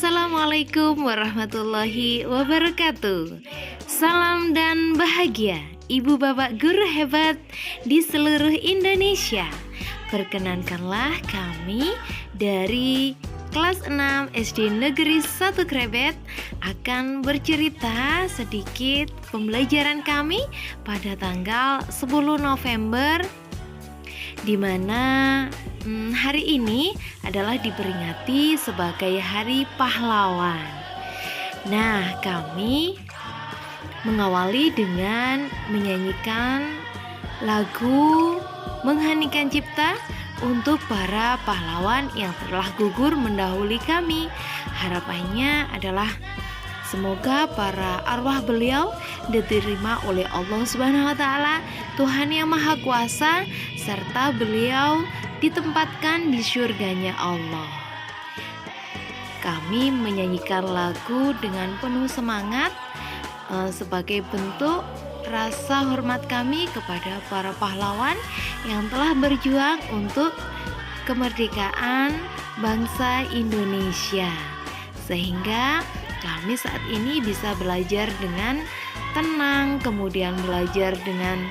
Assalamualaikum warahmatullahi wabarakatuh. Salam dan bahagia ibu bapak guru hebat di seluruh Indonesia. Perkenankanlah kami dari kelas 6 SD Negeri 1 Krebet akan bercerita sedikit pembelajaran kami pada tanggal 10 November, di mana hari ini adalah diperingati sebagai Hari Pahlawan. Nah, kami mengawali dengan menyanyikan lagu Mengheningkan Cipta untuk para pahlawan yang telah gugur mendahului kami. Harapannya adalah semoga para arwah beliau diterima oleh Allah Subhanahu wa taala, Tuhan yang Maha Kuasa, serta beliau ditempatkan di surganya Allah. Kami menyanyikan lagu dengan penuh semangat sebagai bentuk rasa hormat kami kepada para pahlawan yang telah berjuang untuk kemerdekaan bangsa Indonesia, sehingga kami saat ini bisa belajar dengan tenang, kemudian belajar dengan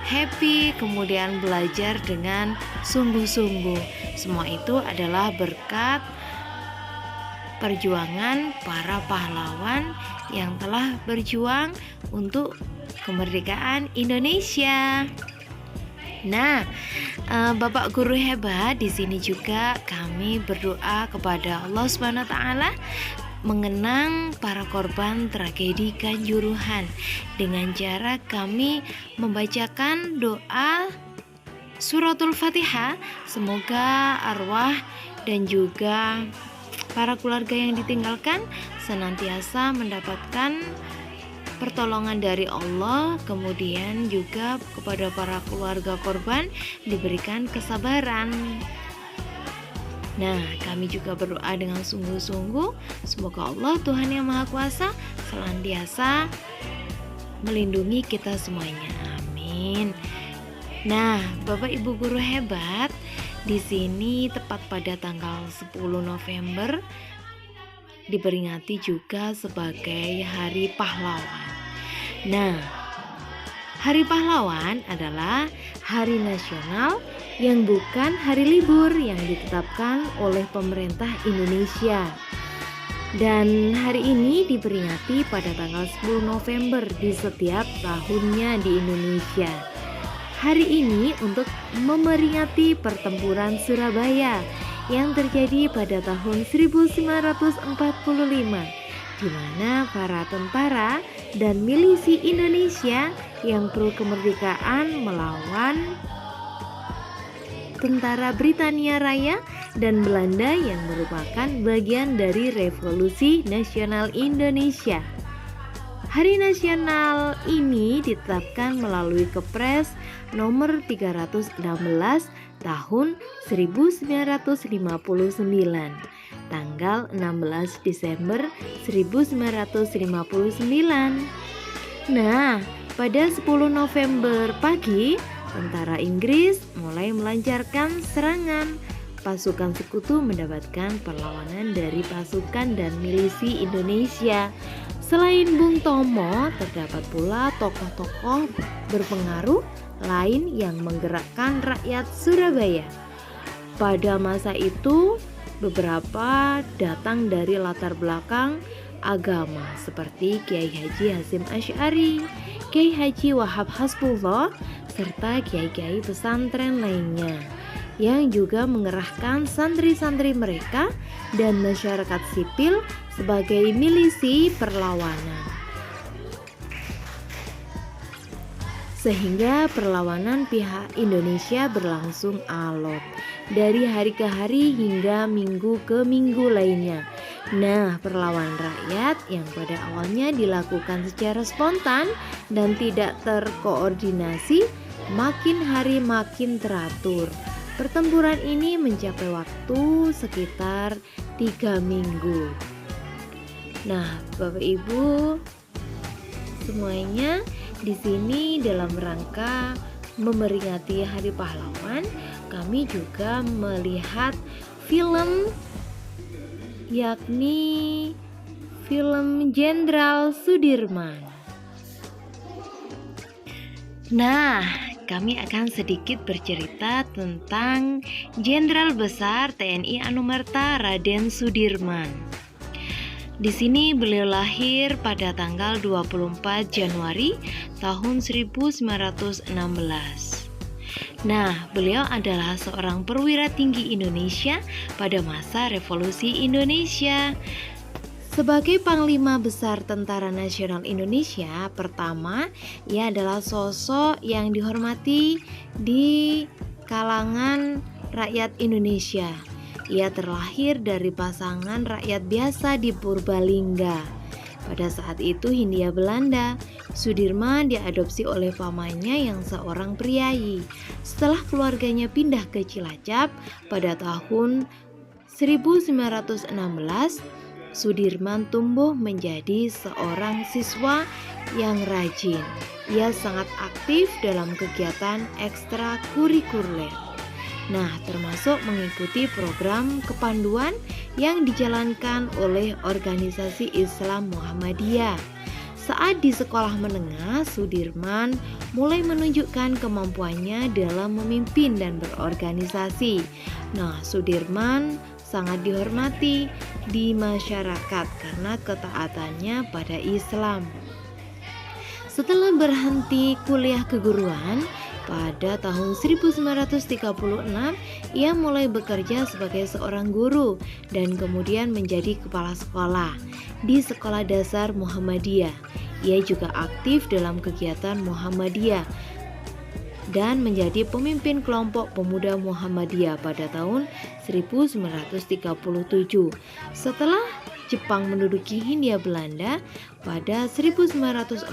happy, kemudian belajar dengan sungguh-sungguh. Semua itu adalah berkat perjuangan para pahlawan yang telah berjuang untuk kemerdekaan Indonesia. Nah, Bapak guru hebat, di sini juga kami berdoa kepada Allah Subhanahu wa taala mengenang para korban tragedi Kanjuruhan dengan cara kami membacakan doa suratul Fatihah. Semoga arwah dan juga para keluarga yang ditinggalkan senantiasa mendapatkan pertolongan dari Allah, kemudian juga kepada para keluarga korban diberikan kesabaran. Nah, kami juga berdoa dengan sungguh-sungguh, semoga Allah Tuhan yang Maha Kuasa senantiasa melindungi kita semuanya. Amin. Nah, Bapak Ibu guru hebat, di sini tepat pada tanggal 10 November diperingati juga sebagai Hari Pahlawan. Nah, Hari Pahlawan adalah hari nasional yang bukan hari libur yang ditetapkan oleh pemerintah Indonesia. Dan hari ini diperingati pada tanggal 10 November di setiap tahunnya di Indonesia. Hari ini untuk memperingati pertempuran Surabaya yang terjadi pada tahun 1945, di mana para tentara dan milisi Indonesia yang pro kemerdekaan melawan tentara Britania Raya dan Belanda yang merupakan bagian dari Revolusi Nasional Indonesia. Hari nasional ini ditetapkan melalui Kepres nomor 316 tahun 1959, tanggal 16 Desember 1959. Nah, pada 10 November pagi, tentara Inggris mulai melancarkan serangan. Pasukan sekutu mendapatkan perlawanan dari pasukan dan milisi Indonesia. Selain Bung Tomo, terdapat pula tokoh-tokoh berpengaruh lain yang menggerakkan rakyat Surabaya. Pada masa itu, beberapa datang dari latar belakang agama seperti Kiai Haji Hasyim Asy'ari, Kiai Haji Wahab Hasbullah, serta kiai-kiai pesantren lainnya yang juga mengerahkan santri-santri mereka dan masyarakat sipil sebagai milisi perlawanan, sehingga perlawanan pihak Indonesia berlangsung alot dari hari ke hari hingga minggu ke minggu lainnya. Nah, perlawanan rakyat yang pada awalnya dilakukan secara spontan dan tidak terkoordinasi, makin hari makin teratur. Pertempuran ini mencapai waktu sekitar 3 minggu. Nah, Bapak Ibu semuanya, di sini dalam rangka memperingati Hari Pahlawan, kami juga melihat film yakni film Jenderal Sudirman. Nah, kami akan sedikit bercerita tentang Jenderal Besar TNI Anumerta Raden Sudirman. Di sini beliau lahir pada tanggal 24 Januari tahun 1916. Nah, beliau adalah seorang perwira tinggi Indonesia pada masa Revolusi Indonesia. Sebagai Panglima Besar Tentara Nasional Indonesia, pertama, ia adalah sosok yang dihormati di kalangan rakyat Indonesia. Ia terlahir dari pasangan rakyat biasa di Purbalingga. Pada saat itu Hindia Belanda, Sudirman diadopsi oleh pamannya yang seorang priai. Setelah keluarganya pindah ke Cilacap pada tahun 1916, Sudirman tumbuh menjadi seorang siswa yang rajin. Ia sangat aktif dalam kegiatan ekstrakurikuler. Nah, termasuk mengikuti program kepanduan yang dijalankan oleh organisasi Islam Muhammadiyah. Saat di sekolah menengah, Sudirman mulai menunjukkan kemampuannya dalam memimpin dan berorganisasi. Nah, Sudirman sangat dihormati di masyarakat karena ketaatannya pada Islam. Setelah berhenti kuliah keguruan, pada tahun 1936 ia mulai bekerja sebagai seorang guru dan kemudian menjadi kepala sekolah di Sekolah Dasar Muhammadiyah. Ia juga aktif dalam kegiatan Muhammadiyah dan menjadi pemimpin kelompok pemuda Muhammadiyah pada tahun 1937. Setelah Jepang menduduki Hindia Belanda pada 1942,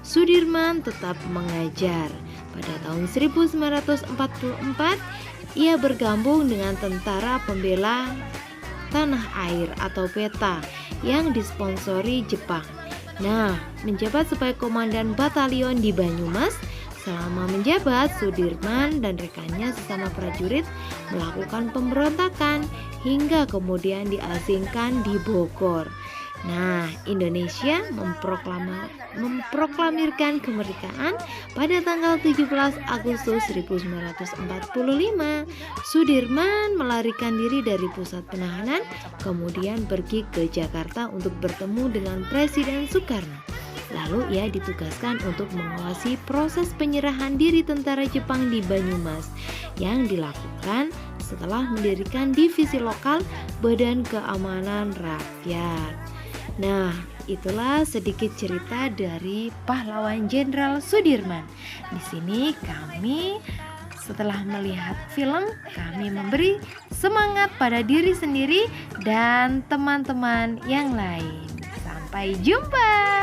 Sudirman tetap mengajar. Pada tahun 1944, ia bergabung dengan Tentara Pembela Tanah Air atau PETA yang disponsori Jepang. Nah, menjabat sebagai komandan batalion di Banyumas. Selama menjabat, Sudirman dan rekannya sesama prajurit melakukan pemberontakan hingga kemudian diasingkan di Bogor. Nah, Indonesia memproklamirkan kemerdekaan pada tanggal 17 Agustus 1945. Sudirman melarikan diri dari pusat penahanan, kemudian pergi ke Jakarta untuk bertemu dengan Presiden Soekarno. Lalu ia ditugaskan untuk mengawasi proses penyerahan diri tentara Jepang di Banyumas yang dilakukan setelah mendirikan divisi lokal Badan Keamanan Rakyat. Nah, itulah sedikit cerita dari pahlawan Jenderal Sudirman. Di sini kami setelah melihat film, kami memberi semangat pada diri sendiri dan teman-teman yang lain. Sampai jumpa.